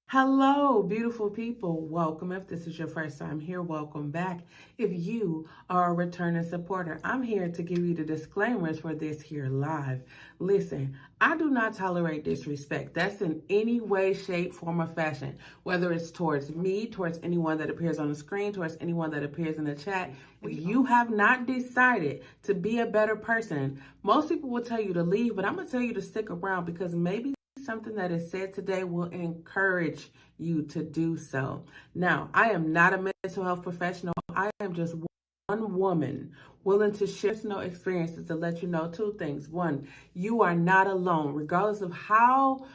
Hello, beautiful people. Welcome. If this is your first time here, welcome back. If you are a returning supporter, I'm here to give you the disclaimers for this here live. Listen, I do not tolerate disrespect. That's in any way, shape, form, or fashion, whether it's towards me, towards anyone that appears on the screen, towards anyone that appears in the chat. If you have not decided to be a better person, most people will tell you to leave, but I'm going to tell you to stick around because maybe something that is said today will encourage you to do so. Now, I am not a mental health professional. I am just one woman willing to share personal experiences to let you know two things. One, you are not alone, regardless of how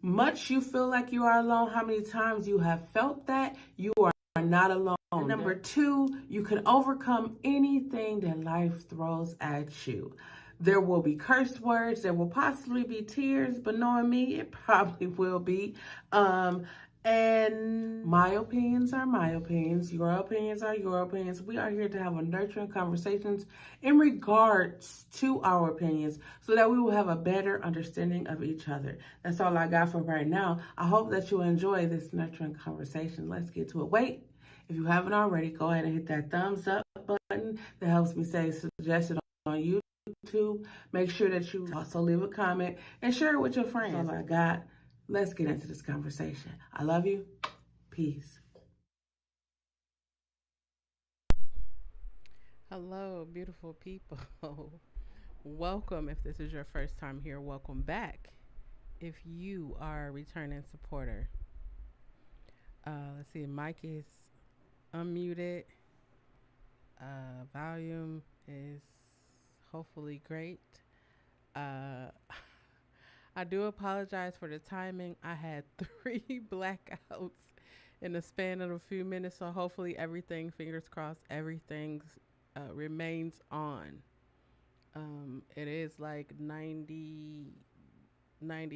much you feel like you are alone, how many times you have felt that, you are not alone. And number two, you can overcome anything that life throws at you. There will be curse words, there will possibly be tears, but knowing me, it probably will be. And my opinions are my opinions, your opinions are your opinions. We are here to have a nurturing conversations in regards to our opinions so that we will have a better understanding of each other. That's all I got for right now. I hope that you enjoy this nurturing conversation. Let's get to it. Wait, if you haven't already, go ahead and hit that thumbs up button that helps me say suggested on YouTube. Make sure that you also leave a comment and share it with your friends. That's all I got. Let's get into this conversation. I love you. Peace. Hello, beautiful people. Welcome if this is your first time here. Welcome back if you are a returning supporter. Let's see, mic is unmuted. Volume is hopefully great. Uh, I do apologize for the timing. I had three blackouts in the span of a few minutes, so hopefully everything, fingers crossed, everything remains on. It is like 90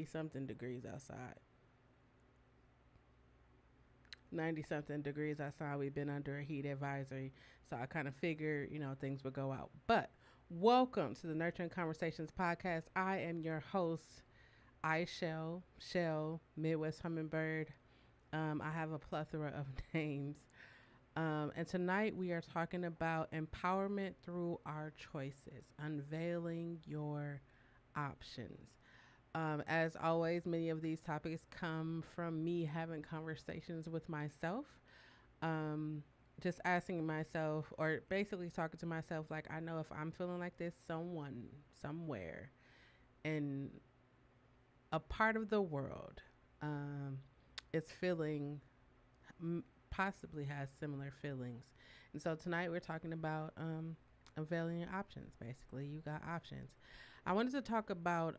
something degrees outside. 90 something degrees outside. We've been under a heat advisory. So I kind of figured, things would go out. But welcome to the Nurturing Conversations podcast. I am your host, Chelle, Midwsthumnbrd. I have a plethora of names. And tonight we are talking about empowerment through our choices, unveiling your options. As always, many of these topics come from me having conversations with myself, um, just asking myself, or basically talking to myself, like, I know if I'm feeling like this, someone, somewhere, in a part of the world um, is feeling, possibly has similar feelings. And so tonight we're talking about unveiling your options. Basically, you got options. I wanted to talk about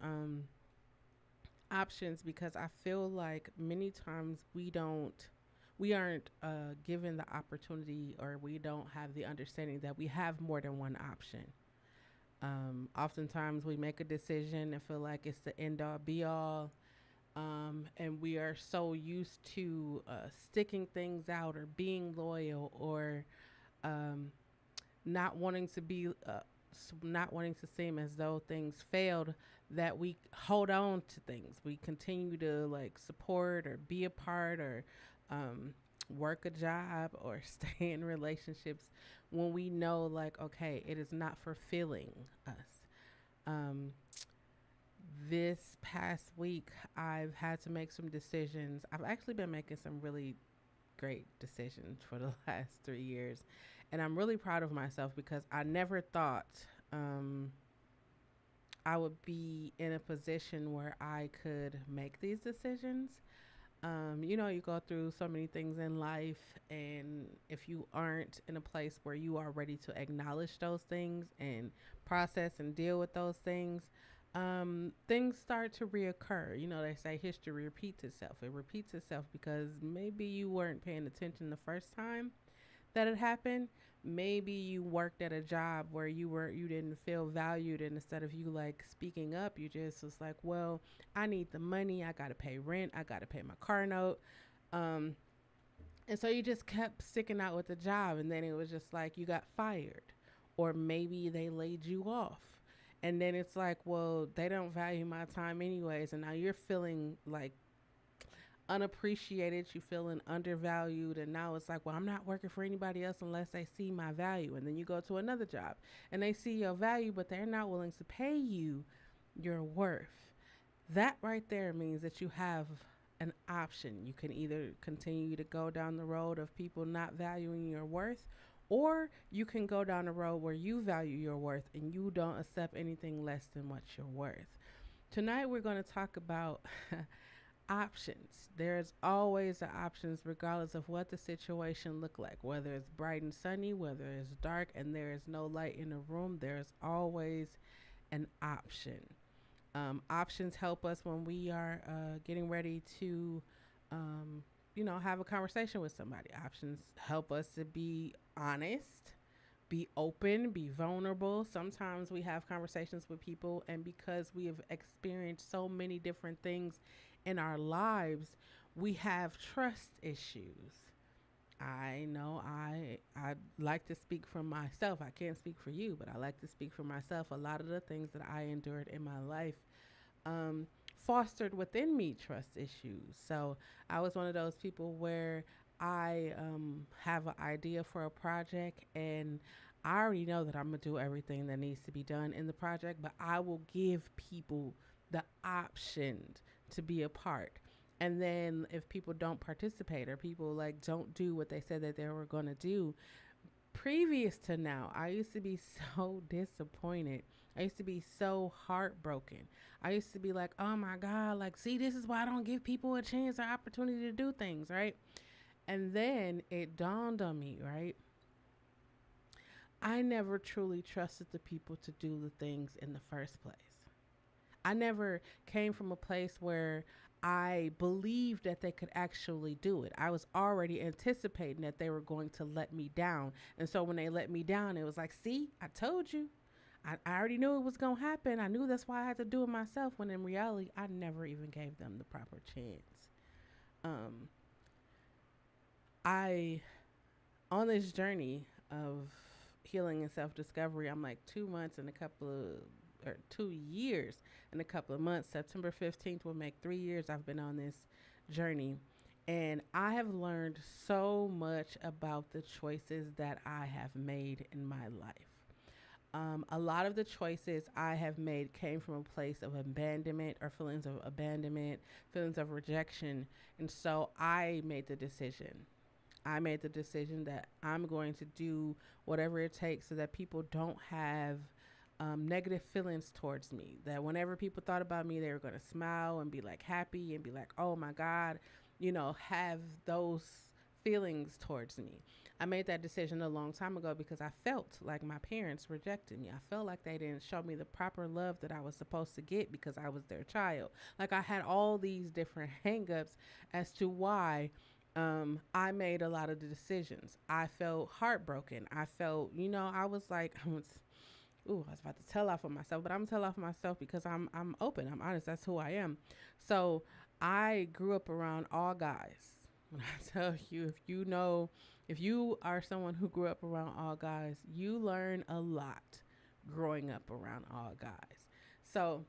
options because I feel like many times we aren't given the opportunity, or we don't have the understanding that we have more than one option. Oftentimes we make a decision and feel like it's the end all be all. And we are so used to sticking things out, or being loyal, or um, not wanting to be not wanting to seem as though things failed, that we hold on to things. We continue to like support or be a part, or um, work a job, or stay in relationships when we know, like, okay, it is not fulfilling us. um, this past week I've had to make some decisions. I've actually been making some really great decisions for the last 3 years. And I'm really proud of myself because I never thought um, I would be in a position where I could make these decisions. You go through so many things in life, and if you aren't in a place where you are ready to acknowledge those things and process and deal with those things, things start to reoccur. They say history repeats itself. It repeats itself because maybe you weren't paying attention the first time that it happened. Maybe you worked at a job where you didn't feel valued, and instead of you like speaking up, you just was like, well, I need the money, I gotta pay rent, I gotta pay my car note. um and so you just kept sticking out with the job, and then it was just like you got fired, or maybe they laid you off. And then it's like, well, they don't value my time anyways, and now you're feeling like unappreciated, you feeling undervalued, and now it's like, well, I'm not working for anybody else unless they see my value. And then you go to another job and they see your value, but they're not willing to pay you your worth. That right there means that you have an option. You can either continue to go down the road of people not valuing your worth, or you can go down the road where you value your worth and you don't accept anything less than what you're worth. Tonight, we're going to talk about options. There's always the options, regardless of what the situation look like, whether it's bright and sunny, whether it's dark and there is no light in the room. There's always an option. Options help us when we are getting ready to, have a conversation with somebody. Options help us to be honest, be open, be vulnerable. Sometimes we have conversations with people, and because we have experienced so many different things in our lives, we have trust issues. I know I like to speak for myself. I can't speak for you, but I like to speak for myself. A lot of the things that I endured in my life um, fostered within me trust issues. So I was one of those people where I have an idea for a project, and I already know that I'm gonna do everything that needs to be done in the project, but I will give people the option to be a part. And then if people don't participate, or people like don't do what they said that they were going to do, previous to now, I used to be so disappointed. I used to be so heartbroken. I used to be like, oh my God, like, see, this is why I don't give people a chance or opportunity to do things, right? And then it dawned on me, right? I never truly trusted the people to do the things in the first place. I never came from a place where I believed that they could actually do it. I was already anticipating that they were going to let me down. And so when they let me down, it was like, see, I told you. I already knew it was going to happen. I knew that's why I had to do it myself, when in reality, I never even gave them the proper chance. Um, I, on this journey of healing and self discovery, I'm like 2 months and a couple of, or 2 years and a couple of months. September 15th will make 3 years I've been on this journey. And I have learned so much about the choices that I have made in my life. A lot of the choices I have made came from a place of abandonment, or feelings of abandonment, feelings of rejection. And so I made the decision. I made the decision that I'm going to do whatever it takes so that people don't have negative feelings towards me. That whenever people thought about me, they were going to smile and be like happy and be like, oh my God, have those feelings towards me. I made that decision a long time ago because I felt like my parents rejected me. I felt like they didn't show me the proper love that I was supposed to get because I was their child. Like, I had all these different hangups as to why I made a lot of the decisions. I felt heartbroken. I felt, I was like, ooh, I was about to tell off on myself, but I'm gonna tell off myself because I'm open. I'm honest. That's who I am. So I grew up around all guys. When I tell you, if you are someone who grew up around all guys, you learn a lot growing up around all guys. So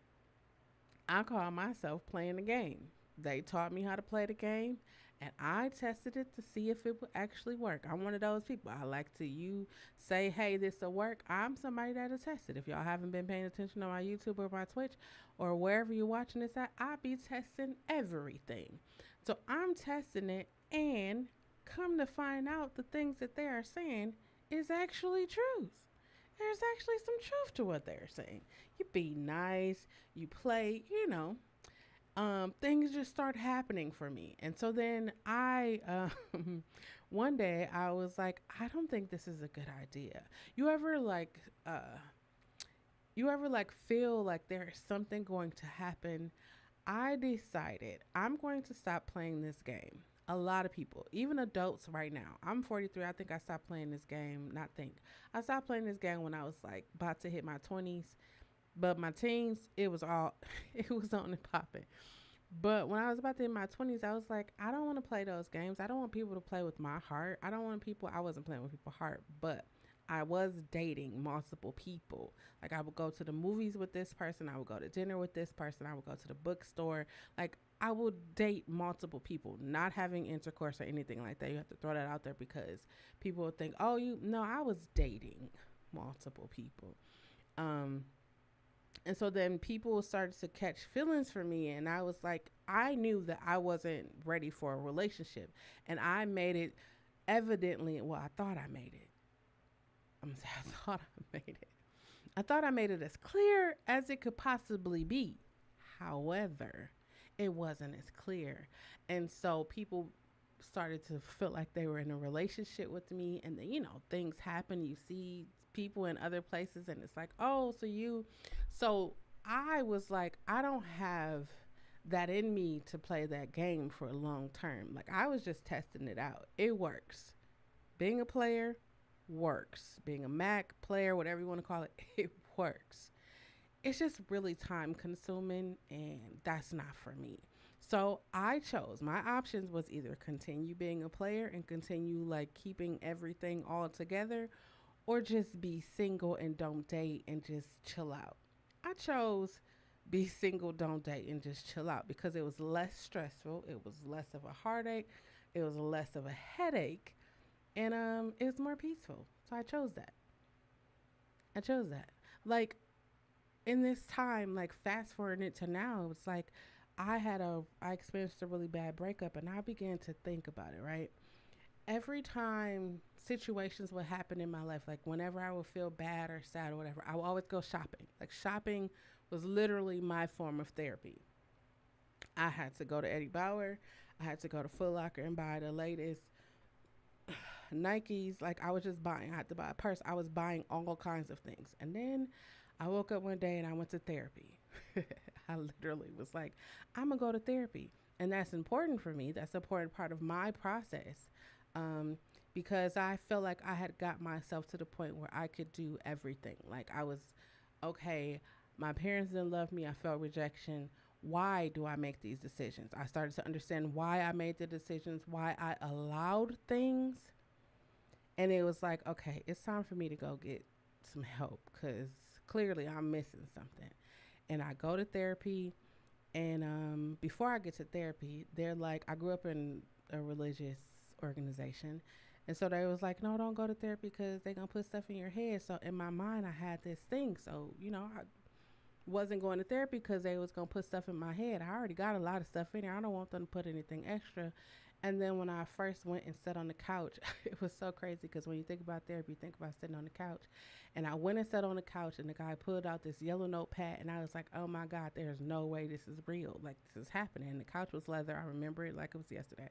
I call myself playing the game. They taught me how to play the game, and I tested it to see if it would actually work. I'm one of those people. I like to you say, hey, this will work. I'm somebody that'll test it. If y'all haven't been paying attention on my YouTube or my Twitch or wherever you're watching this at, I be testing everything. So I'm testing it, and come to find out, the things that they are saying is actually truth. There's actually some truth to what they're saying. You be nice, you play, things just start happening for me. And so then one day I was like, I don't think this is a good idea. You ever like, feel like there's something going to happen? I decided I'm going to stop playing this game. A lot of people, even adults right now. I'm 43. I think I stopped playing this game. I stopped playing this game when I was like about to hit my 20s. But my teens, it was all, it was on and popping. But when I was about to hit my 20s, I was like, I don't want to play those games. I don't want people to play with my heart. I wasn't playing with people's heart, but I was dating multiple people. Like I would go to the movies with this person, I would go to dinner with this person, I would go to the bookstore. Like I would date multiple people, not having intercourse or anything like that. You have to throw that out there because people would think, "Oh, you no, I was dating multiple people." Um and so then people started to catch feelings for me, and I was like, I knew that I wasn't ready for a relationship, and I made it evidently, well, I thought I made it. I'm gonna say I thought I made it. I thought I made it as clear as it could possibly be. However, it wasn't as clear. And so people started to feel like they were in a relationship with me. And then, things happen. You see people in other places, and it's like, oh, so you. So I was like, I don't have that in me to play that game for a long term. Like, I was just testing it out. It works. Being a player works. Being a Mac player, whatever you want to call it, it works. It's just really time consuming, and that's not for me. So I chose, my options was either continue being a player and continue like keeping everything all together, or just be single and don't date and just chill out. I chose be single, don't date, and just chill out because it was less stressful, it was less of a heartache, it was less of a headache, and it was more peaceful. So I chose that. I chose that. Like in this time, like fast forwarding it to now, it's like I experienced a really bad breakup, and I began to think about it, right? Every time situations would happen in my life, like whenever I would feel bad or sad or whatever, I would always go shopping. Like shopping was literally my form of therapy. I had to go to Eddie Bauer, I had to go to Foot Locker and buy the latest Nikes. Like I was just buying. I had to buy a purse. I was buying all kinds of things. And then I woke up one day and I went to therapy. I literally was like, I'm gonna go to therapy, and that's important for me. That's an important part of my process, um, because I felt like I had got myself to the point where I could do everything. Like I was okay. My parents didn't love me. I felt rejection. Why do I make these decisions? I started to understand why I made the decisions, why I allowed things, and it was like, okay, it's time for me to go get some help because clearly I'm missing something. And I go to therapy. And before I get to therapy, they're like, I grew up in a religious organization. And so they was like, no, don't go to therapy because they're going to put stuff in your head. So in my mind, I had this thing. So, I wasn't going to therapy because they was going to put stuff in my head. I already got a lot of stuff in there. I don't want them to put anything extra. And then when I first went and sat on the couch, it was so crazy because when you think about therapy, you think about sitting on the couch. And I went and sat on the couch, and the guy pulled out this yellow notepad, and I was like, oh my God, there's no way this is real. Like, this is happening. And the couch was leather. I remember it like it was yesterday.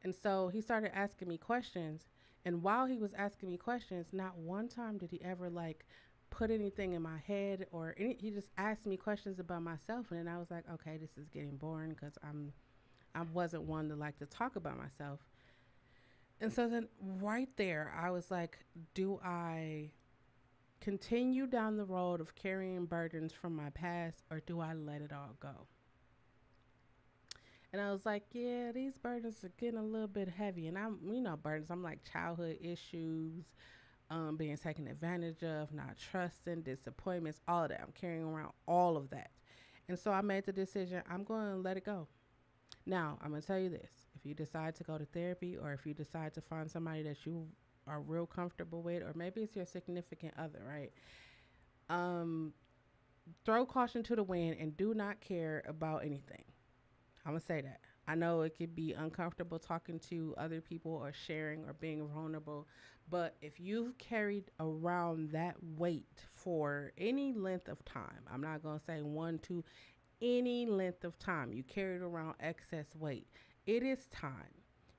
And so he started asking me questions. And while he was asking me questions, not one time did he ever like put anything in my head or he just asked me questions about myself. And then I was like, okay, this is getting boring because I wasn't one to like to talk about myself. And so then right there, I was like, do I continue down the road of carrying burdens from my past, or do I let it all go? And I was like, yeah, these burdens are getting a little bit heavy. And burdens, I'm like childhood issues, being taken advantage of, not trusting, disappointments, all of that. I'm carrying around all of that. And so I made the decision, I'm going to let it go. Now, I'm going to tell you this. If you decide to go to therapy, or if you decide to find somebody that you are real comfortable with, or maybe it's your significant other, right? Um, Throw caution to the wind and do not care about anything. I'm going to say that. I know it could be uncomfortable talking to other people or sharing or being vulnerable, but if you've carried around that weight for any length of time, I'm not going to say one, two, any length of time, you carried around excess weight, it is time.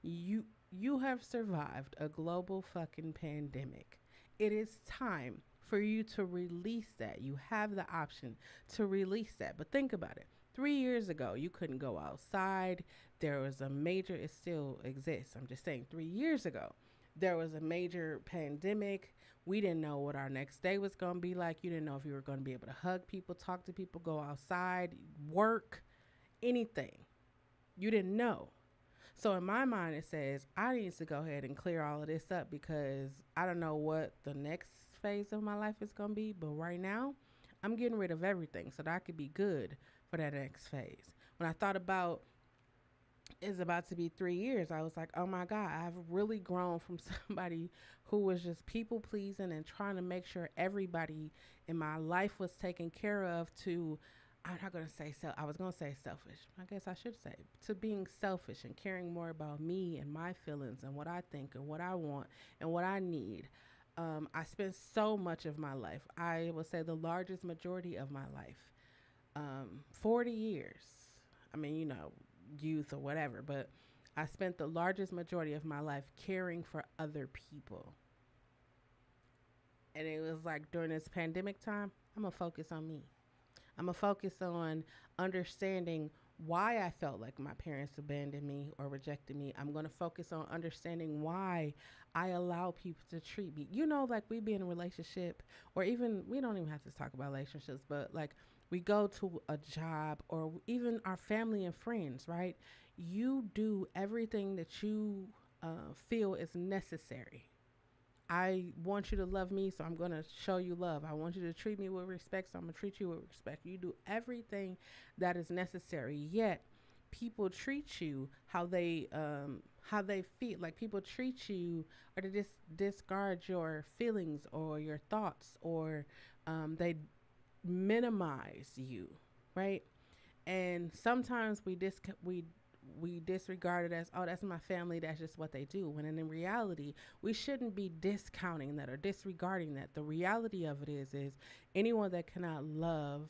You have survived a global fucking pandemic. It is time for you to release that. You have the option to release that. But think about it. 3 years ago, you couldn't go outside. There was a major, it still exists. I'm just saying, 3 years ago, there was a major pandemic. We didn't know what our next day was going to be like. You didn't know if you were going to be able to hug people, talk to people, go outside, work, anything. You didn't know. So in my mind, it says I need to go ahead and clear all of this up because I don't know what the next phase of my life is going to be. But right now, I'm getting rid of everything so that I could be good for that next phase. When I thought about it's about to be 3 years, I was like, oh my God, I've really grown from somebody who was just people pleasing and trying to make sure everybody in my life was taken care of to, I'm not going to say so, I was going to say selfish. I guess I should say to being selfish and caring more about me and my feelings and what I think and what I want and what I need. I spent so much of my life, I would say the largest majority of my life, 40 years. I mean, youth or whatever, but I spent the largest majority of my life caring for other people. And it was like during this pandemic time, I'm going to focus on me. I'm going to focus on understanding why I felt like my parents abandoned me or rejected me. I'm going to focus on understanding why I allow people to treat me. Like we be in a relationship, or even, we don't even have to talk about relationships, but like we go to a job or even our family and friends, right? You do everything that you feel is necessary. I want you to love me, so I'm going to show you love. I want you to treat me with respect, so I'm going to treat you with respect. You do everything that is necessary. Yet, people treat you how they feel. Like people treat you or to discard your feelings or your thoughts, or they minimize you, right? And sometimes we disregard it as, oh, that's my family, that's just what they do, when in reality we shouldn't be discounting that or disregarding that. The reality of it is anyone that cannot love,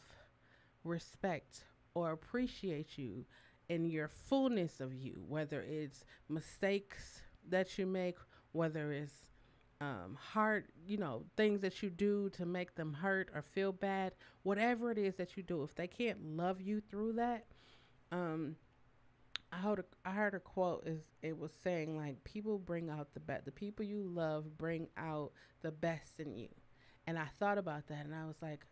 respect, or appreciate you in your fullness of you, whether it's mistakes that you make, whether it's hard, things that you do to make them hurt or feel bad, whatever it is that you do, if they can't love you through that, um, I heard a quote, is it was saying like people bring out the best. The people you love bring out the best in you. And I thought about that and I was like,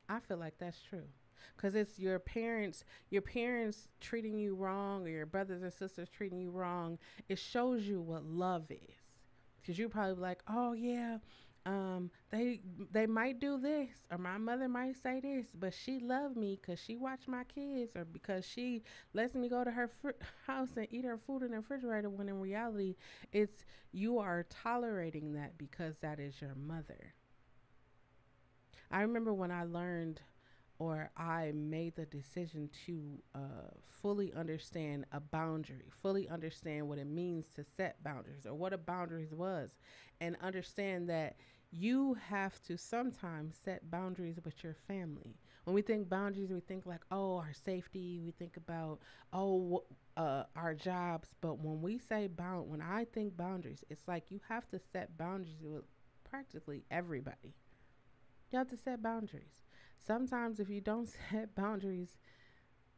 I feel like that's true. Cuz it's your parents treating you wrong or your brothers and sisters treating you wrong. It shows you what love is. Cuz you probably be like, "Oh yeah, they might do this, or my mother might say this, but she loved me because she watched my kids, or because she lets me go to her house and eat her food in the refrigerator." When in reality, it's you are tolerating that because that is your mother. I remember when I learned, or I made the decision to fully understand a boundary, fully understand what it means to set boundaries or what a boundaries was, and understand that you have to sometimes set boundaries with your family. When we think boundaries, we think like, oh, our safety, we think about, oh, our jobs. But when I think boundaries, it's like you have to set boundaries with practically everybody. You have to set boundaries. Sometimes, if you don't set boundaries,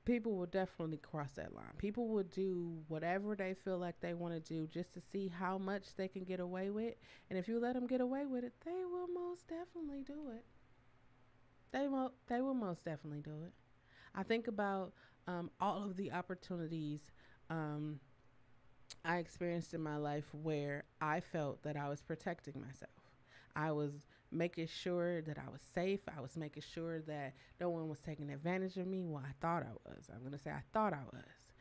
people will definitely cross that line. People will do whatever they feel like they want to do just to see how much they can get away with. And if you let them get away with it, they will most definitely do it. They will most definitely do it. I think about all of the opportunities um, I experienced in my life where I felt that I was protecting myself. I was making sure that I was safe. I was making sure that no one was taking advantage of me. Well, I thought I was. I'm going to say I thought I was.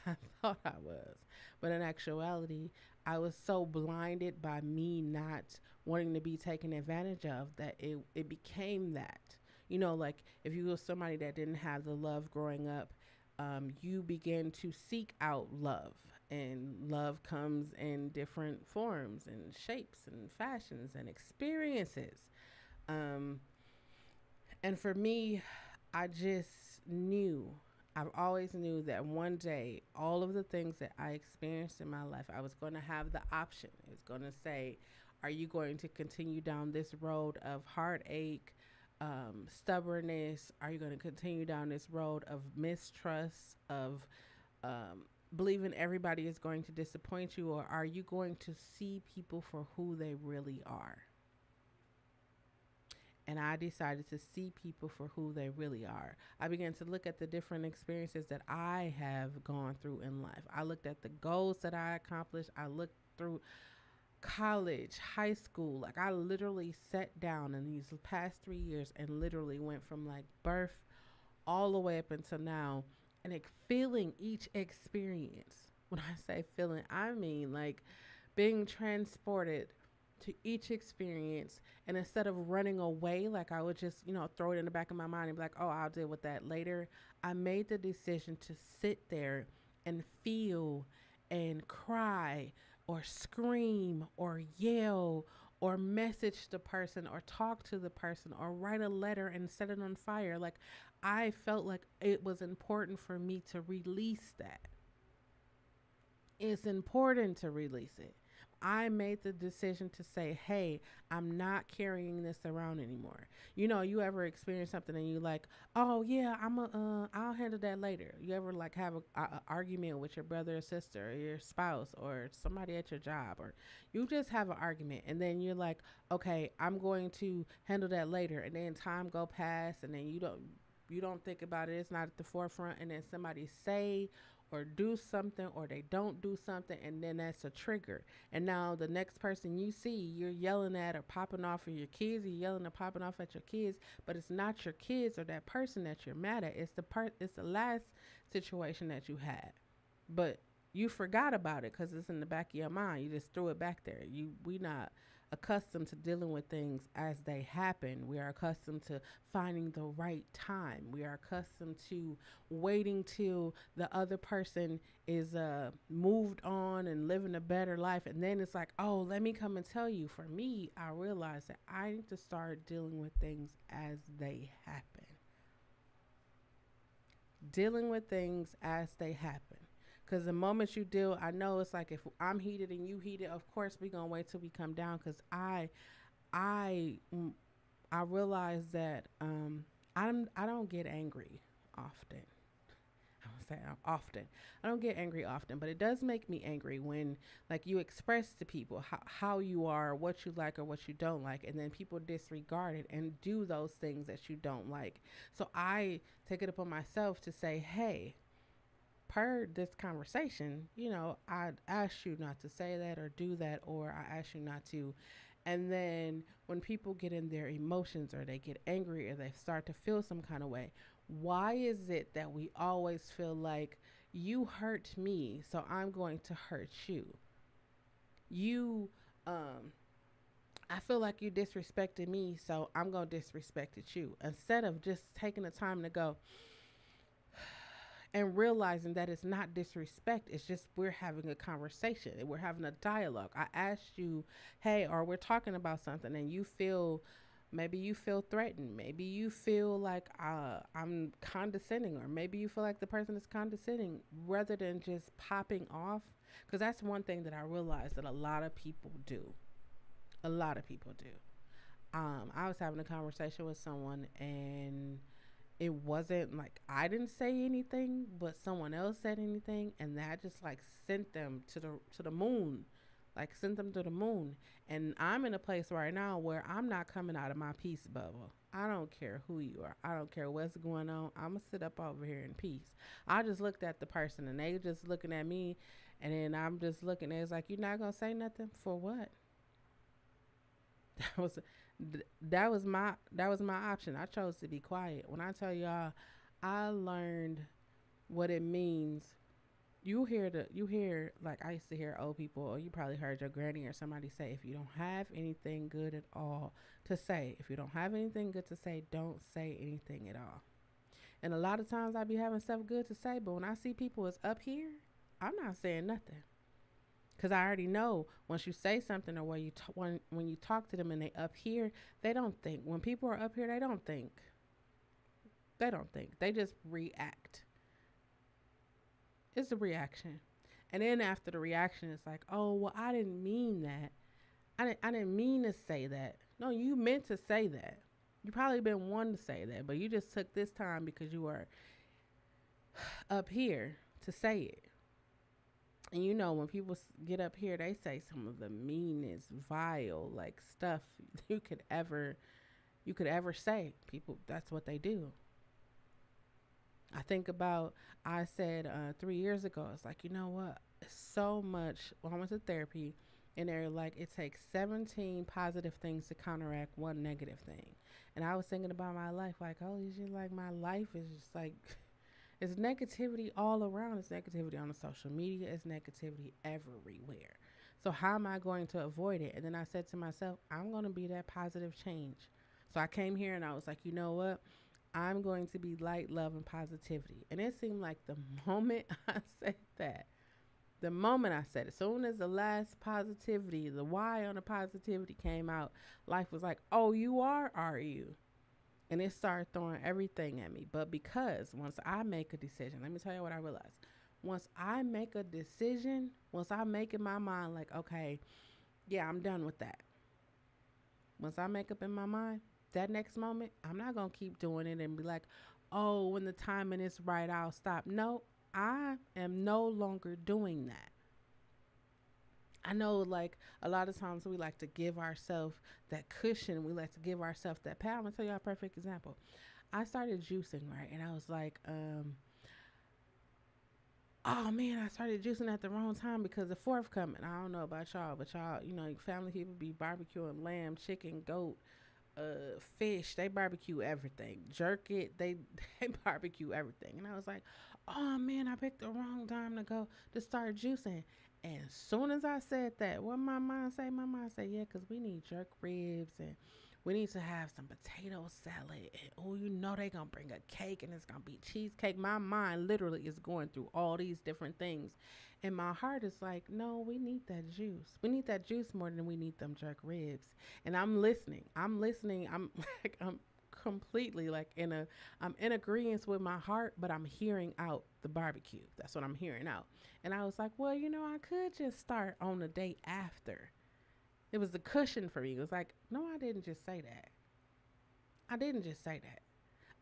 I thought I was. But in actuality, I was so blinded by me not wanting to be taken advantage of that it became that. Like if you were somebody that didn't have the love growing up, you begin to seek out love. And love comes in different forms and shapes and fashions and experiences. Um, and for me, I just knew, I've always knew that one day, all of the things that I experienced in my life, I was going to have the option. It's going to say, are you going to continue down this road of heartache, stubbornness? Are you going to continue down this road of mistrust, of believing everybody is going to disappoint you, or are you going to see people for who they really are? and I decided to see people for who they really are. I began to look at the different experiences that I have gone through in life. I looked at the goals that I accomplished. I looked through college, high school. Like I literally sat down in these past 3 years and literally went from like birth all the way up until now and feeling each experience. When I say feeling, I mean like being transported to each experience, and instead of running away like I would just throw it in the back of my mind and be like, oh, I'll deal with that later. I made the decision to sit there and feel and cry or scream or yell or message the person or talk to the person or write a letter and set it on fire. Like I felt like it was important for me to release that. It's important to release it. I made the decision to say, hey, I'm not carrying this around anymore. You ever experience something and you like, oh yeah, I'll handle that later. You ever like have a argument with your brother or sister or your spouse or somebody at your job, or you just have an argument and then you're like, okay, I'm going to handle that later. And then time go past and then you don't think about it. It's not at the forefront. And then somebody say or do something or they don't do something, and then that's a trigger. And now the next person you see, you're yelling at or popping off, or your kids, you're yelling or popping off at your kids, but it's not your kids or that person that you're mad at. It's the last situation that you had. But you forgot about it because it's in the back of your mind. You just threw it back there. We not accustomed to dealing with things as they happen. We are accustomed to finding the right time. We are accustomed to waiting till the other person is moved on and living a better life. And then it's like, oh, let me come and tell you. For me, I realized that I need to start dealing with things as they happen. Dealing with things as they happen. Because the moment you deal, I know it's like if I'm heated and you heated, of course we're gonna wait till we come down. Because I, I realize that I don't get angry often. I don't say often. I don't get angry often, but it does make me angry when like you express to people how you are, what you like or what you don't like, and then people disregard it and do those things that you don't like. So I take it upon myself to say, hey, per this conversation, I asked you not to say that or do that, or I asked you not to. And then when people get in their emotions or they get angry or they start to feel some kind of way, why is it that we always feel like you hurt me, so I'm going to hurt you? You, I feel like you disrespected me, so I'm going to disrespect you. Instead of just taking the time to go, and realizing that it's not disrespect, it's just we're having a conversation, we're having a dialogue. I asked you, hey, or we're talking about something and you feel, maybe you feel threatened, maybe you feel like I'm condescending, or maybe you feel like the person is condescending, rather than just popping off. Because that's one thing that I realized that a lot of people do. A lot of people do. I was having a conversation with someone, and it wasn't like I didn't say anything, but someone else said anything, and that just like sent them to the moon, like sent them to the moon. And I'm in a place right now where I'm not coming out of my peace bubble. I don't care who you are. I don't care what's going on. I'm gonna sit up over here in peace. I just looked at the person, and they just looking at me, and then I'm just looking. It's like, you're not gonna say nothing for what? That was that was my option. I chose to be quiet. When I tell y'all, I learned what it means. You hear like I used to hear old people, or you probably heard your granny or somebody say, if you don't have anything good at all to say, if you don't have anything good to say, don't say anything at all. And a lot of times I be having stuff good to say, but when I see people is up here, I'm not saying nothing. Because I already know once you say something, or when you talk to them and they up here, they don't think. When people are up here, they don't think. They don't think. They just react. It's a reaction. And then after the reaction, it's like, oh, well, I didn't mean that. I didn't mean to say that. No, you meant to say that. You probably been wanting to say that, but you just took this time because you were up here to say it. And when people get up here, they say some of the meanest, vile, like stuff you could ever you could ever say. People, that's what they do. I think about, I said 3 years ago, it's like, you know what? So much, when I went to therapy, and they're like, it takes 17 positive things to counteract one negative thing. And I was thinking about my life, like, holy shit, like my life is just like, it's negativity all around. It's negativity on the social media. It's negativity everywhere. So how am I going to avoid it? And then I said to myself, I'm going to be that positive change. So I came here and I was like, you know what? I'm going to be light, love, and positivity. And it seemed like the moment I said that, the moment I said it, as soon as the last positivity, the why on the positivity came out, life was like, oh, you are you? And it started throwing everything at me. But because once I make a decision, let me tell you what I realized. Once I make a decision, once I make in my mind, like, okay, yeah, I'm done with that. Once I make up in my mind, that next moment, I'm not going to keep doing it and be like, oh, when the timing is right, I'll stop. No, I am no longer doing that. I know, like, a lot of times we like to give ourselves that cushion. We like to give ourselves that power. I'm going to tell you a perfect example. I started juicing, right? And I was like, oh man, I started juicing at the wrong time because the fourth coming. I don't know about y'all, but y'all, family people be barbecuing lamb, chicken, goat, fish. They barbecue everything. Jerk it. They they barbecue everything. And I was like, oh man, I picked the wrong time to go to start juicing. And as soon as I said that, what my mind say? My mind say, yeah, because we need jerk ribs and we need to have some potato salad. And oh, they gonna bring a cake and it's gonna be cheesecake. My mind literally is going through all these different things. And my heart is like, no, we need that juice. We need that juice more than we need them jerk ribs. And I'm listening. I'm listening. I'm like, I'm completely like I'm in agreement with my heart, but I'm hearing out the barbecue. That's what I'm hearing out. And I was like, well, I could just start on the day after. It was the cushion for me. It was like, no, I didn't just say that. I didn't just say that.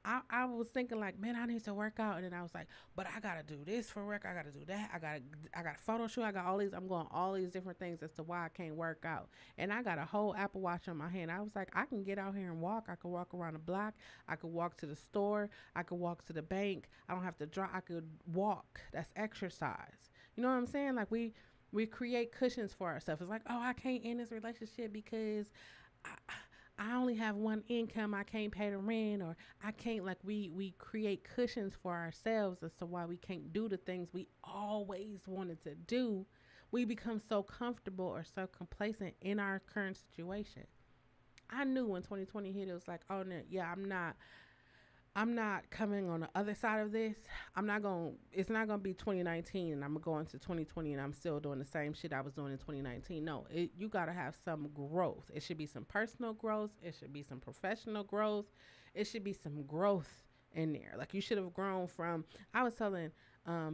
I was thinking like, man, I need to work out, and then I was like, but I gotta do this for work. I gotta do that. I got a photo shoot. I got all these. I'm going all these different things as to why I can't work out. And I got a whole Apple Watch on my hand. I was like, I can get out here and walk. I could walk around the block. I could walk to the store. I could walk to the bank. I don't have to drive. I could walk. That's exercise. You know what I'm saying? Like we create cushions for ourselves. It's like, oh, I can't end this relationship because I, I only have one income. I can't pay the rent, or I can't, like, we create cushions for ourselves as to why we can't do the things we always wanted to do. We become so comfortable or so complacent in our current situation. I knew when 2020 hit, it was like, oh no, yeah, I'm not coming on the other side of this. It's not going to be 2019 and I'm going to go into 2020 and I'm still doing the same shit I was doing in 2019. No, you got to have some growth. It should be some personal growth. It should be some professional growth. It should be some growth in there. Like, you should have grown from, I was telling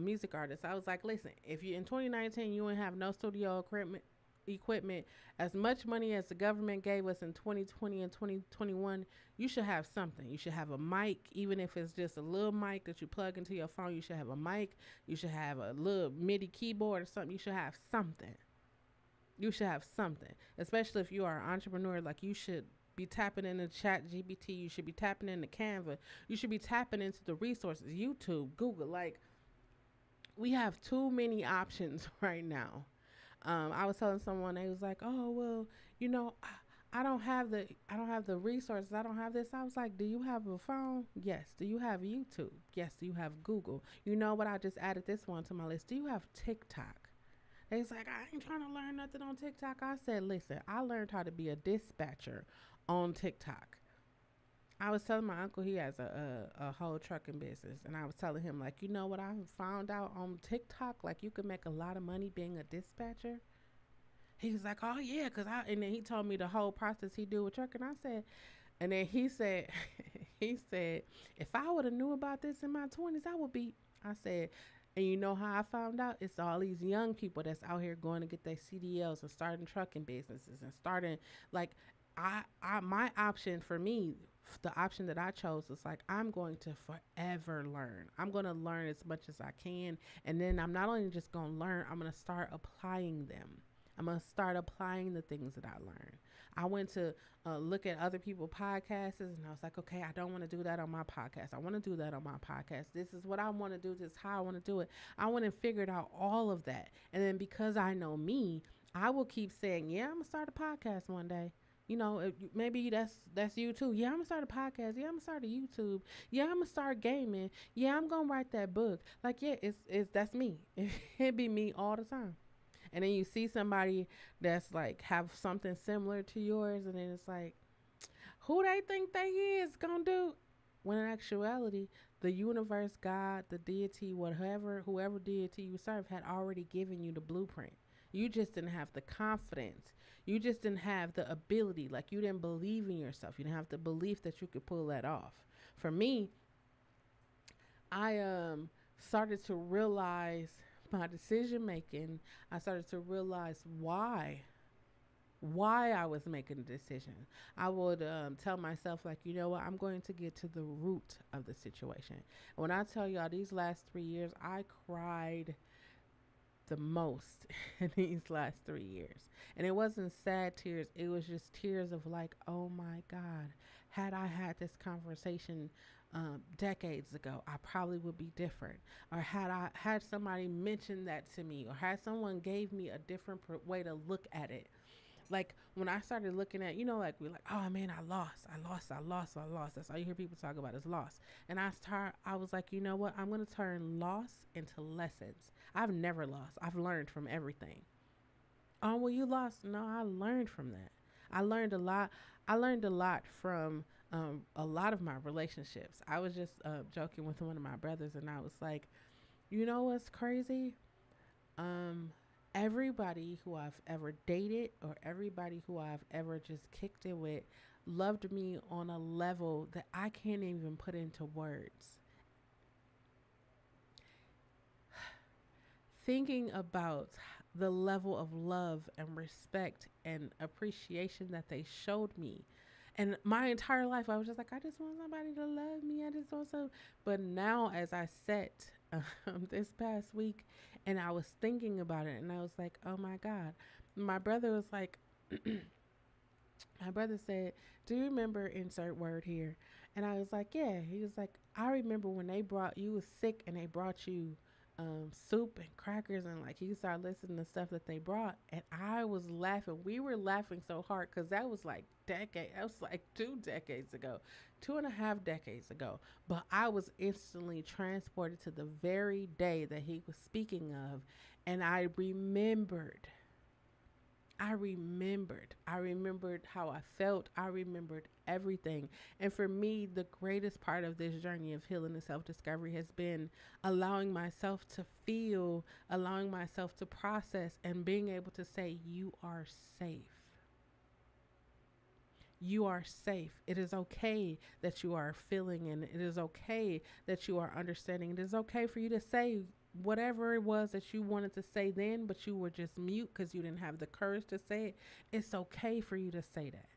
music artists, I was like, listen, if you in 2019, you ain't have no studio equipment, as much money as the government gave us in 2020 and 2021, you should have something. You should have a mic, even if it's just a little mic that you plug into your phone. You should have a mic. You should have a little MIDI keyboard or something. You should have something. You should have something, especially if you are an entrepreneur. Like, you should be tapping into chat GPT. You should be tapping into Canva. You should be tapping into the resources, YouTube, Google. Like, we have too many options right now. I was telling someone, they was like, oh well, I don't have the resources. I don't have this. I was like, do you have a phone? Yes. Do you have YouTube? Yes. Do you have Google? You know what? I just added this one to my list. Do you have TikTok? They was like, I ain't trying to learn nothing on TikTok. I said, listen, I learned how to be a dispatcher on TikTok. I was telling my uncle, he has a whole trucking business, and I was telling him, like, you know what I found out on TikTok? Like, you can make a lot of money being a dispatcher. He was like, oh yeah, and then he told me the whole process he do with trucking. I said, and then he said, he said, if I would have knew about this in my 20s, I would be. I said, and you know how I found out? It's all these young people that's out here going to get their CDLs and starting trucking businesses and starting, like, my option for me, the option that I chose is like, I'm going to forever learn. I'm going to learn as much as I can. And then I'm not only just going to learn, I'm going to start applying them. I'm going to start applying the things that I learned. I went to look at other people's podcasts, and I was like, okay, I don't want to do that on my podcast. I want to do that on my podcast. This is what I want to do. This is how I want to do it. I went and figured out all of that. And then because I know me, I will keep saying, yeah, I'm going to start a podcast one day. Maybe that's you too. Yeah, I'm gonna start a podcast. Yeah, I'm gonna start a YouTube. Yeah, I'm gonna start gaming. Yeah, I'm gonna write that book. Like, yeah, it's that's me. It be me all the time. And then you see somebody that's like have something similar to yours, and then it's like, who they think they is gonna do? When in actuality, the universe, God, the deity, whatever, whoever deity you serve had already given you the blueprint. You just didn't have the confidence. You just didn't have the ability. Like, you didn't believe in yourself. You didn't have the belief that you could pull that off. For me, I started to realize my decision making. I started to realize why I was making a decision. I would tell myself, like, you know what, I'm going to get to the root of the situation. And when I tell y'all, these last 3 years, I cried the most in these last 3 years. And it wasn't sad tears, it was just tears of like, oh my God, had I had this conversation decades ago, I probably would be different. Or had I had somebody mention that to me, or had someone gave me a different way to look at it. Like, when I started looking at, like, we're like, oh man, I lost. That's all you hear people talk about is loss. And I was like, you know what? I'm going to turn loss into lessons. I've never lost. I've learned from everything. Oh, well, you lost. No, I learned from that. I learned a lot. I learned a lot from a lot of my relationships. I was just joking with one of my brothers, and I was like, you know what's crazy? Um, Everybody who I've ever dated or everybody who I've ever just kicked it with loved me on a level that I can't even put into words. Thinking about the level of love and respect and appreciation that they showed me. And my entire life, I was just like, I just want somebody to love me. I just want some. But now, as I sat this past week and I was thinking about it, and I was like, oh my God. My brother was like, my brother said, do you remember insert word here? And I was like, yeah. He was like, I remember when you was sick and they brought you soup and crackers, and like you started listening to stuff that they brought, and I was laughing. We were laughing so hard because that was like that was like 2 decades ago, 2.5 decades ago. But I was instantly transported to the very day that he was speaking of, and I remembered how I felt. I remembered everything. And for me, the greatest part of this journey of healing and self discovery has been allowing myself to feel, allowing myself to process, and being able to say, you are safe. You are safe. It is okay that you are feeling, and it is okay that you are understanding. It is okay for you to say whatever it was that you wanted to say then, but you were just mute because you didn't have the courage to say it. It's okay for you to say that.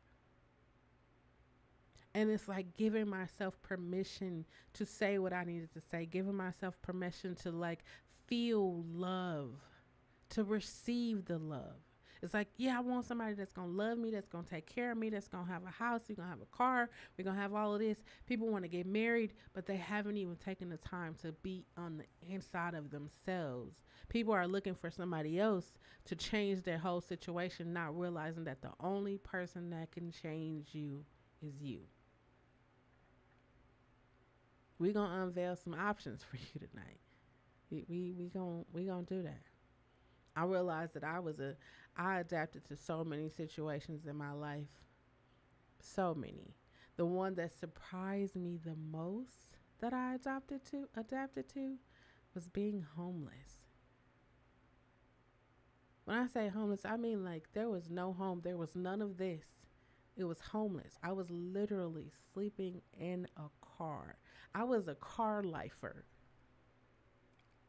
And it's like giving myself permission to say what I needed to say, giving myself permission to like feel love, to receive the love. It's like, yeah, I want somebody that's going to love me, that's going to take care of me, that's going to have a house, we're going to have a car, we're going to have all of this. People want to get married, but they haven't even taken the time to be on the inside of themselves. People are looking for somebody else to change their whole situation, not realizing that the only person that can change you is you. We're going to unveil some options for you tonight. We gonna do that. I realized that I adapted to so many situations in my life. So many. The one that surprised me the most that I adapted to was being homeless. When I say homeless, I mean like there was no home. There was none of this. It was homeless. I was literally sleeping in a car. I was a car lifer.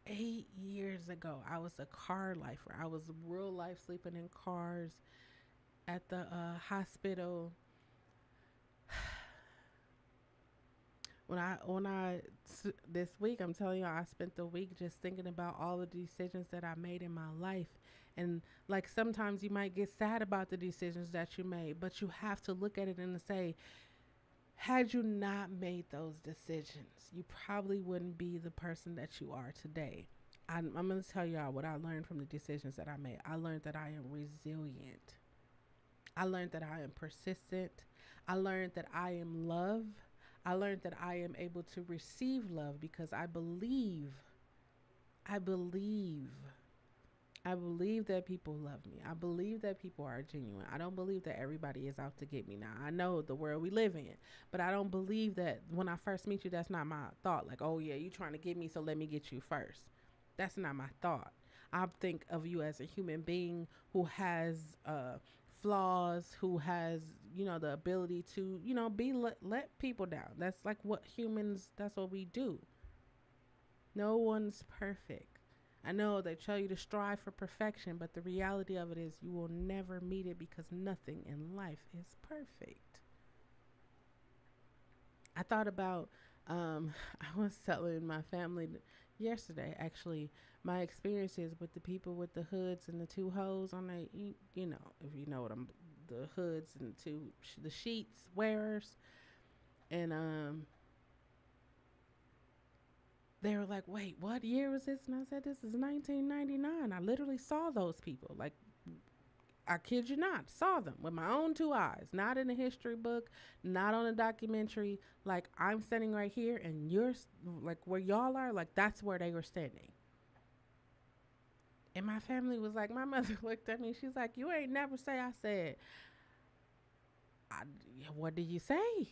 8 years ago, I was a car lifer. I was real life sleeping in cars at the hospital. This week, I'm telling you, I spent the week just thinking about all the decisions that I made in my life. And like sometimes you might get sad about the decisions that you made, but you have to look at it and say, had you not made those decisions, you probably wouldn't be the person that you are today. I'm going to tell y'all what I learned from the decisions that I made. I learned that I am resilient. I learned that I am persistent. I learned that I am love. I learned that I am able to receive love because I believe, I believe that people love me. I believe that people are genuine. I don't believe that everybody is out to get me. Now, I know the world we live in, but I don't believe that when I first meet you, that's not my thought. Like, oh, yeah, you trying to get me, so let me get you first. That's not my thought. I think of you as a human being who has flaws, who has, the ability to, let people down. That's like what humans, that's what we do. No one's perfect. I know they tell you to strive for perfection, but the reality of it is you will never meet it because nothing in life is perfect. I thought about, I was telling my family yesterday, actually, my experiences with the people with the hoods and the two hoes on the, if you know what I'm, the hoods and the sheets wearers. And they were like, wait, what year was this? And I said, this is 1999. I literally saw those people. Like, I kid you not, saw them with my own two eyes, not in a history book, not on a documentary. Like, I'm standing right here and you're like where y'all are, like, that's where they were standing. And my family was like, my mother looked at me. She's like, you ain't never say. I said, what did you say?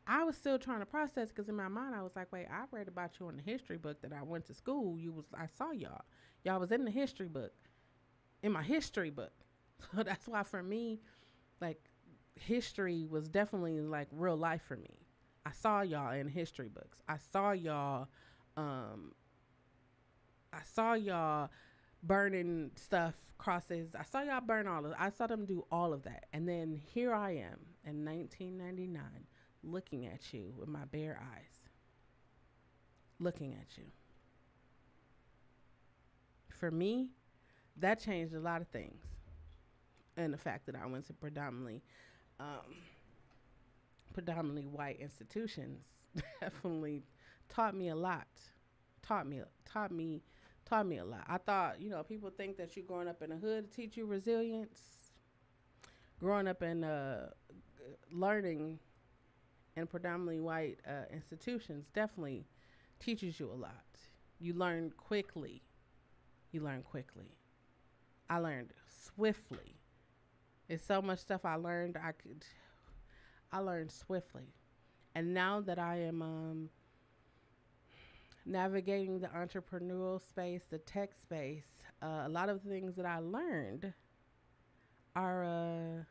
I was still trying to process because in my mind I was like, wait, I read about you in the history book that I went to school. I saw y'all. Y'all was in the history book, in my history book. So that's why for me, like, history was definitely like real life for me. I saw y'all in history books. Um, I saw y'all burning stuff, crosses. I saw y'all burn all of. I saw them do all of that, and then here I am in 1999, looking at you with my bare eyes, looking at you. For me, that changed a lot of things, and the fact that I went to predominantly white institutions definitely taught me a lot. Taught me, taught me, taught me a lot. I thought, people think that you growing up in the hood to teach you resilience. Growing up in learning in predominantly white institutions definitely teaches you a lot. You learn quickly. You learn quickly. I learned swiftly. There's so much stuff I learned swiftly. And now that I am navigating the entrepreneurial space, the tech space, a lot of the things that I learned are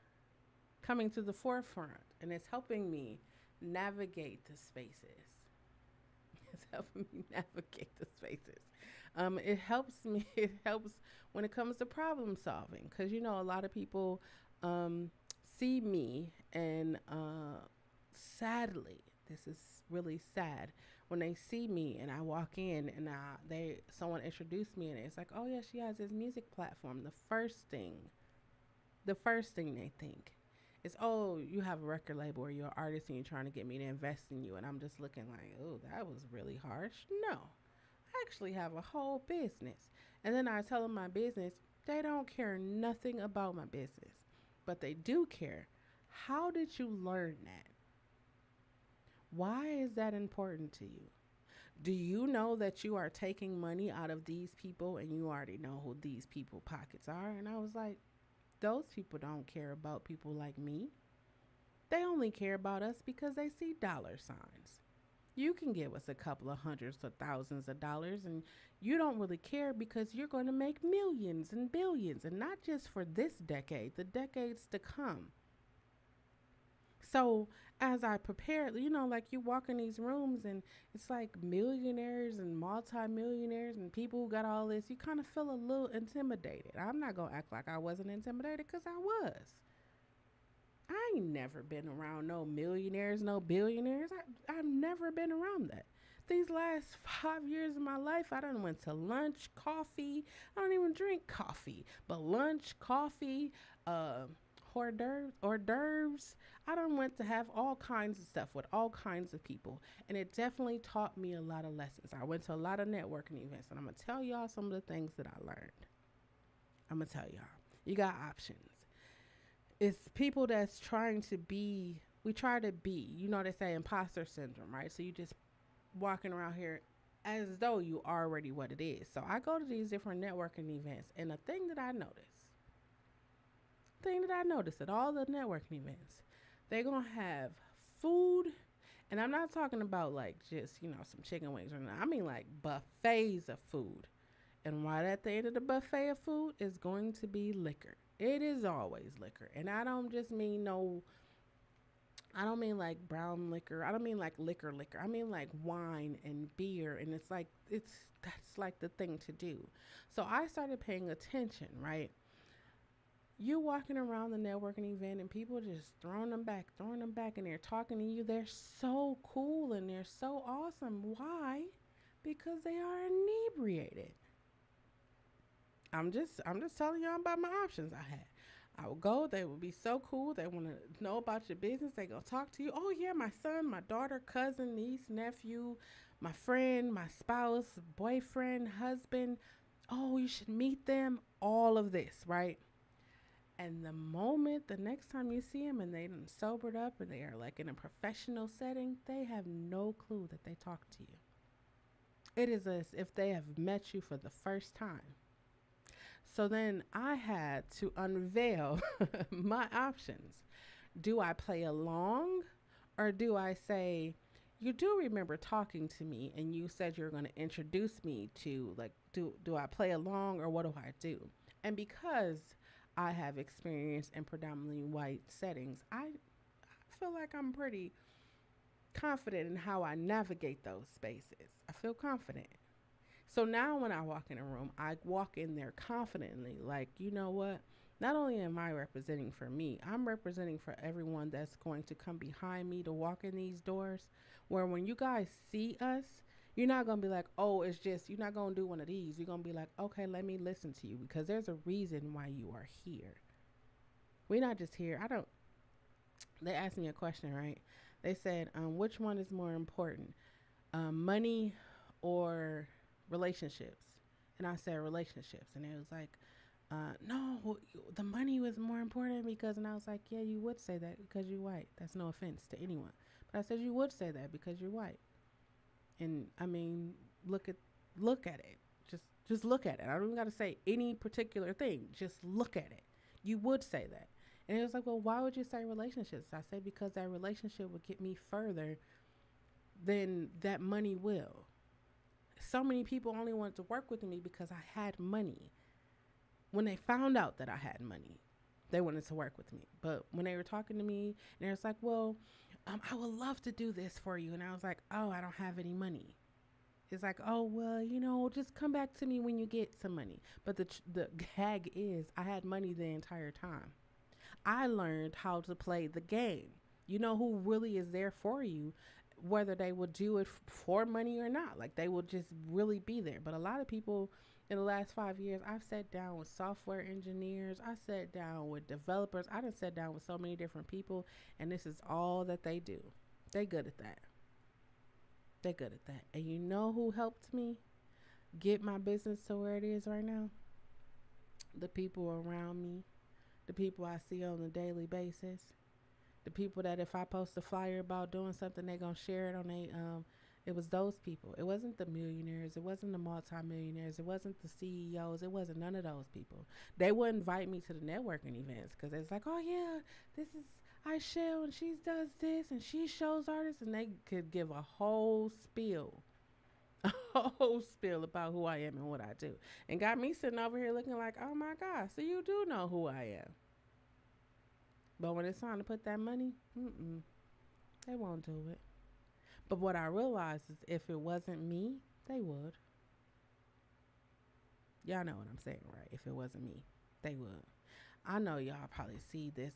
coming to the forefront, and it's helping me navigate the spaces. It's helping me navigate the spaces. It helps me. It helps when it comes to problem solving, because a lot of people see me, and sadly, this is really sad. When they see me and I walk in and someone introduced me and it's like, oh yeah, she has this music platform. The first thing they think is, oh, you have a record label or you're an artist and you're trying to get me to invest in you. And I'm just looking like, oh, that was really harsh. No, I actually have a whole business. And then I tell them my business, they don't care nothing about my business, but they do care. How did you learn that? Why is that important to you? Do you know that you are taking money out of these people and you already know who these people pockets are? And I was like, those people don't care about people like me. They only care about us because they see dollar signs. You can give us a couple of hundreds of thousands of dollars and you don't really care because you're going to make millions and billions, and not just for this decade, the decades to come. So as I prepared, like you walk in these rooms and it's like millionaires and multi-millionaires and people who got all this, you kind of feel a little intimidated. I'm not going to act like I wasn't intimidated, because I was. I I ain't never been around no millionaires, no billionaires. I've never been around that. These last 5 years of my life, I done went to lunch, coffee. I don't even drink coffee, but lunch, coffee, uh, hors d'oeuvres. I done went to have all kinds of stuff with all kinds of people, and it definitely taught me a lot of lessons. I went to a lot of networking events, and I'm gonna tell y'all some of the things that I learned. I'm gonna tell y'all. You got options. It's people that's trying to be. We try to be. You know they say imposter syndrome, right? So you just walking around here as though you already what it is. So I go to these different networking events, and the thing that I notice at all the networking events, they're gonna have food, and I'm not talking about like just some chicken wings or not. I mean like buffets of food, and right at the end of the buffet of food is going to be liquor. It is always liquor, and I don't just mean no. I don't mean like brown liquor. I don't mean like liquor. I mean like wine and beer, and it's that's like the thing to do. So I started paying attention, right? You walking around the networking event and people just throwing them back, and they're talking to you. They're so cool and they're so awesome. Why? Because they are inebriated. I'm just telling y'all about my options I had. I would go, they would be so cool. They want to know about your business. They gonna talk to you. Oh yeah, my son, my daughter, cousin, niece, nephew, my friend, my spouse, boyfriend, husband. Oh, you should meet them. All of this, right? And the next time you see them and they done sobered up and they are like in a professional setting, they have no clue that they talk to you. It is as if they have met you for the first time. So then I had to unveil my options. Do I play along, or do I say, you do remember talking to me and you said you're going to introduce me to, like, do I play along, or what do I do? And because I have experience in predominantly white settings, I feel like I'm pretty confident in how I navigate those spaces. I feel confident. So now when I walk in a room, I walk in there confidently, like, you know what? Not only am I representing for me, I'm representing for everyone that's going to come behind me to walk in these doors. Where when you guys see us, you're not going to be like, oh, it's just, you're not going to do one of these. You're going to be like, okay, let me listen to you, because there's a reason why you are here. We're not just here. I don't, they asked me a question, right? They said, which one is more important, money or relationships? And I said relationships, and it was like, no, the money was more important because, and I was like, yeah, you would say that because you're white. That's no offense to anyone, but I said you would say that because you're white. And I mean, look at look at it. Just look at it. I don't even got to say any particular thing. Just look at it. You would say that. And it was like, well, why would you say relationships? I said because that relationship would get me further than that money will. So many people only wanted to work with me because I had money. When they found out that I had money, they wanted to work with me. But when they were talking to me, and they was like, well, I would love to do this for you. And I was like, oh, I don't have any money. It's like, oh, well, just come back to me when you get some money. But the gag is I had money the entire time. I learned how to play the game. You know who really is there for you, whether they will do it for money or not. Like, they will just really be there. But a lot of people in the last 5 years, I've sat down with software engineers. I sat down with developers. I done sat down with so many different people, and this is all that they do. They good at that. They good at that. And you know who helped me get my business to where it is right now? The people around me, the people I see on a daily basis, the people that if I post a flyer about doing something, they gonna share it on it was those people. It wasn't the millionaires, it wasn't the multimillionaires, it wasn't the CEOs, it wasn't none of those people. They would invite me to the networking events because it's like, oh yeah, this is Chelle and she does this and she shows artists, and they could give a whole spiel. A whole spiel about who I am and what I do. And got me sitting over here looking like, oh my God, so you do know who I am. But when it's time to put that money, they won't do it. But what I realized is if it wasn't me, they would. Y'all know what I'm saying, right? If it wasn't me, they would. I know y'all probably see this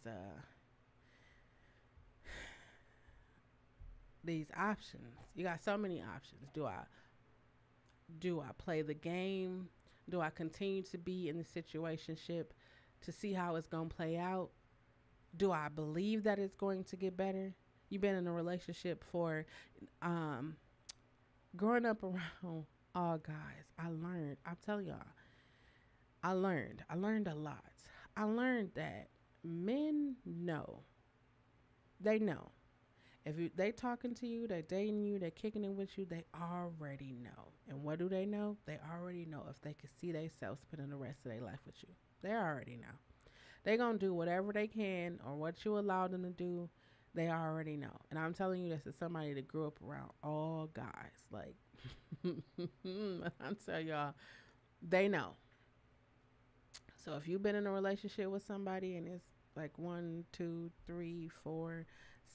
these options. You got so many options. Do I play the game? Do I continue to be in the situationship to see how it's going to play out? Do I believe that it's going to get better? You've been in a relationship for um growing up around all guys. I'm telling y'all, I learned a lot. I learned that men know. They know. If they talking to you, they dating you, they kicking it with you, they already know. And what do they know? They already know if they can see themselves spending the rest of their life with you. They already know. They gonna do whatever they can or what you allow them to do. They already know. And I'm telling you this is somebody that grew up around all guys. Like I tell y'all, they know. So if you've been in a relationship with somebody and it's like 1, 2, 3, 4,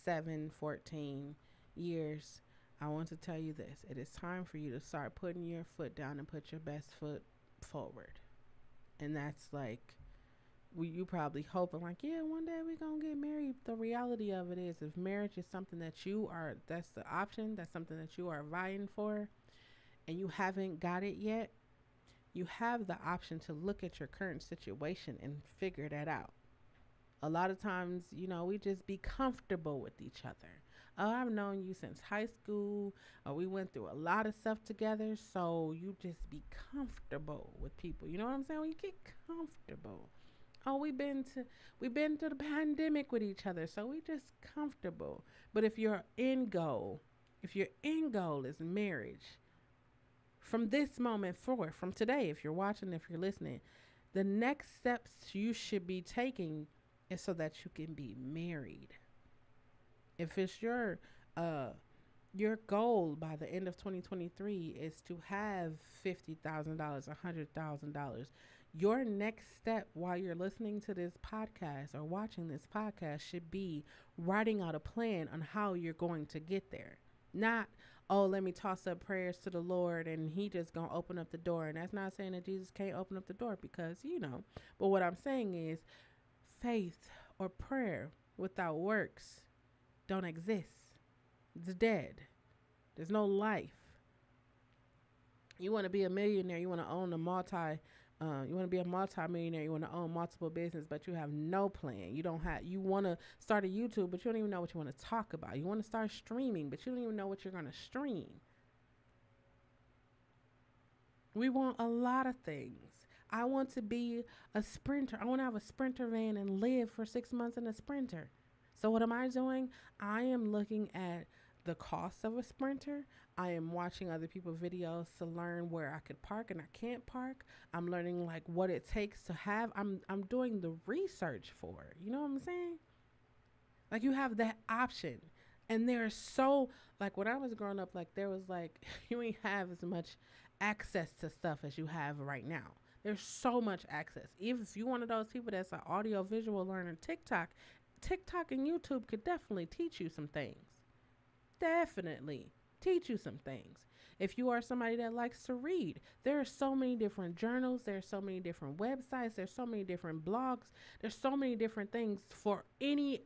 7, 14 years, I want to tell you this. It is time for you to start putting your foot down and put your best foot forward. And that's like you probably hoping like, yeah, one day we gonna get married. The reality of it is if marriage is something that that's the option, that's something that you are vying for and you haven't got it yet, you have the option to look at your current situation and figure that out. A lot of times, we just be comfortable with each other. Oh, I've known you since high school, or we went through a lot of stuff together, so you just be comfortable with people. You know what I'm saying? When you get comfortable. Oh, we've been through the pandemic with each other, so we just comfortable. But if your end goal is marriage, from this moment forward, from today, if you're watching, if you're listening, the next steps you should be taking is so that you can be married. If it's your goal by the end of 2023 is to have $50,000, $100,000, your next step while you're listening to this podcast or watching this podcast should be writing out a plan on how you're going to get there. Not, oh, let me toss up prayers to the Lord and he just gonna open up the door. And that's not saying that Jesus can't open up the door because, but what I'm saying is faith or prayer without works don't exist. It's dead. There's no life. You want to be a millionaire. You want to own you want to be a multi-millionaire. You want to own multiple business, but you have no plan. You want to start a YouTube, but you don't even know what you want to talk about. You want to start streaming, but you don't even know what you're going to stream. We want a lot of things. I want to be a sprinter. I want to have a sprinter van and live for 6 months in a sprinter. So what am I doing? I am looking at the cost of a sprinter. I am watching other people's videos to learn where I could park and I can't park. I'm learning like what it takes to have. I'm doing the research for it. You know what I'm saying? Like you have that option. And there's so like when I was growing up, like there was like you ain't have as much access to stuff as you have right now. There's so much access. Even if you're one of those people that's an audio visual learner, TikTok and YouTube could definitely teach you some things. Definitely teach you some things. If you are somebody that likes to read, there are so many different journals, there's so many different websites, there's so many different blogs, there's so many different things for any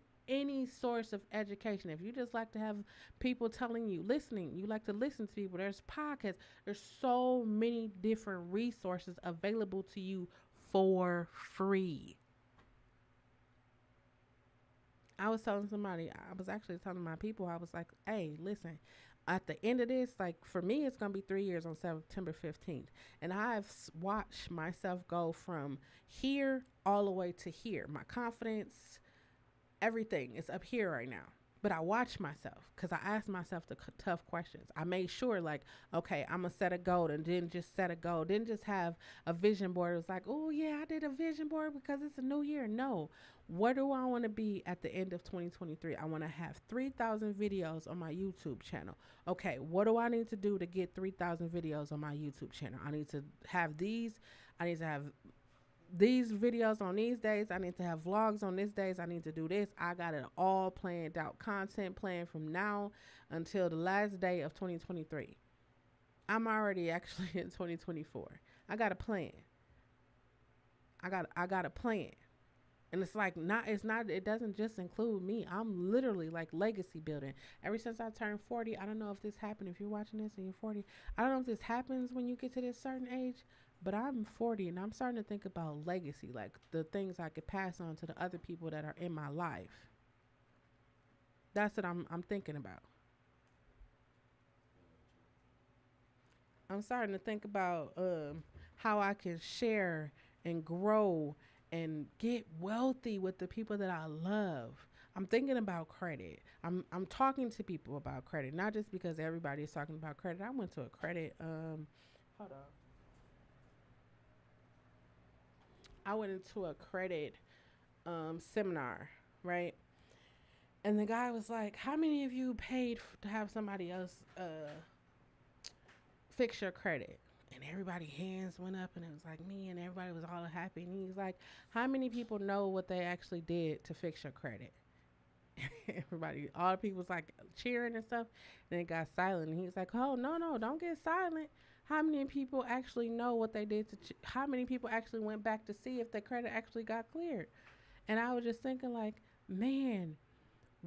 source of education. If you just like to have people telling you, you like to listen to people, there's podcasts, there's so many different resources available to you for free. I was telling somebody, I was actually telling my people, I was like, hey, listen, at the end of this, like for me, it's going to be 3 years on September 15th. And I've watched myself go from here all the way to here. My confidence, everything is up here right now. But I watch myself because I asked myself the tough questions. I made sure like, okay, I'm going to set a goal and didn't just set a goal. Didn't just have a vision board. It was like, oh yeah, I did a vision board because it's a new year. No. Where do I want to be at the end of 2023? I want to have 3,000 videos on my YouTube channel. Okay, what do I need to do to get 3,000 videos on my YouTube channel? I need to have these. I need to have these videos on these days. I need to have vlogs on these days. I need to do this. I got it all planned out. Content planned from now until the last day of 2023. I'm already actually in 2024. I got a plan. I got a plan. And it's like not it's not it doesn't just include me. I'm literally like legacy building. Ever since I turned 40, I don't know if this happened if you're watching this and you're 40. I don't know if this happens when you get to this certain age, but I'm 40 and I'm starting to think about legacy, like the things I could pass on to the other people that are in my life. That's what I'm thinking about. I'm starting to think about how I can share and grow and get wealthy with the people that I love. I'm thinking about credit. I'm talking to people about credit, not just because everybody is talking about credit. I went to a credit hold on. I went into a credit seminar, right? And the guy was like, "How many of you paid to have somebody else fix your credit?" And everybody hands went up and it was like me and everybody was all happy. And he's like, "How many people know what they actually did to fix your credit?" Everybody, all the people was like cheering and stuff. And it got silent. And he's like, "Oh, no, no, don't get silent. How many people actually know what they did how many people actually went back to see if their credit actually got cleared?" And I was just thinking like, man,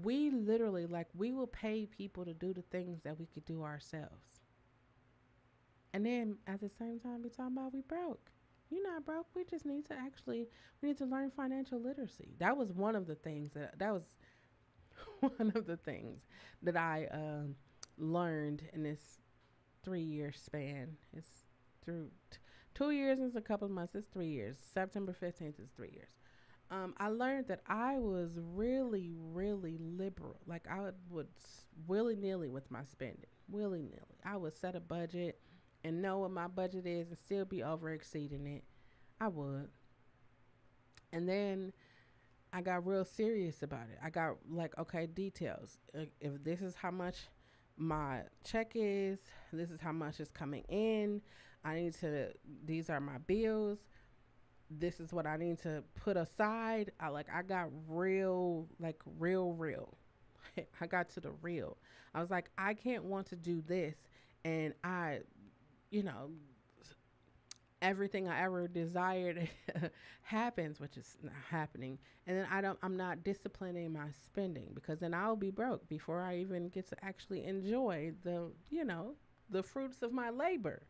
we literally like we will pay people to do the things that we could do ourselves. And then at the same time, we talking about we broke. You're not broke. We just need to actually we need to learn financial literacy. That was one of the things that was one of the things that I learned in this 3 year span. It's through 2 years and a couple of months. It's 3 years. September 15th is 3 years. I learned that I was really, really liberal. Like I would willy nilly with my spending, willy nilly. I would set a budget and know what my budget is and still be over exceeding it. I would. And then I got real serious about it. I got like, okay, details. If this is how much my check is, this is how much is coming in. I need to, these are my bills. This is what I need to put aside. I got real, like real. I got to the real. I was like, I can't want to do this and you know, everything I ever desired happens, which is not happening. And then I'm not disciplining my spending because then I'll be broke before I even get to actually enjoy the fruits of my labor.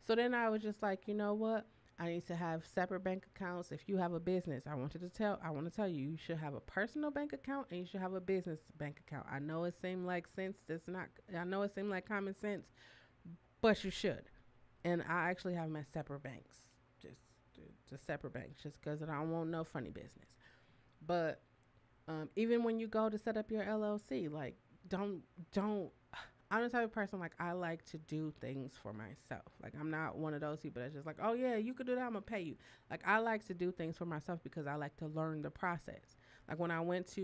So then I was just like, you know what? I need to have separate bank accounts. If you have a business, I want to tell you, you should have a personal bank account and you should have a business bank account. I know it seemed like sense. That's not, I know it seemed like common sense, but you should. And I actually have them at separate banks, just just separate banks, just because I don't want no funny business. But even when you go to set up your LLC, like don't. I'm the type of person like I like to do things for myself. Like I'm not one of those people that's just like, oh yeah, you could do that. I'm gonna pay you. Like I like to do things for myself because I like to learn the process. Like when I went to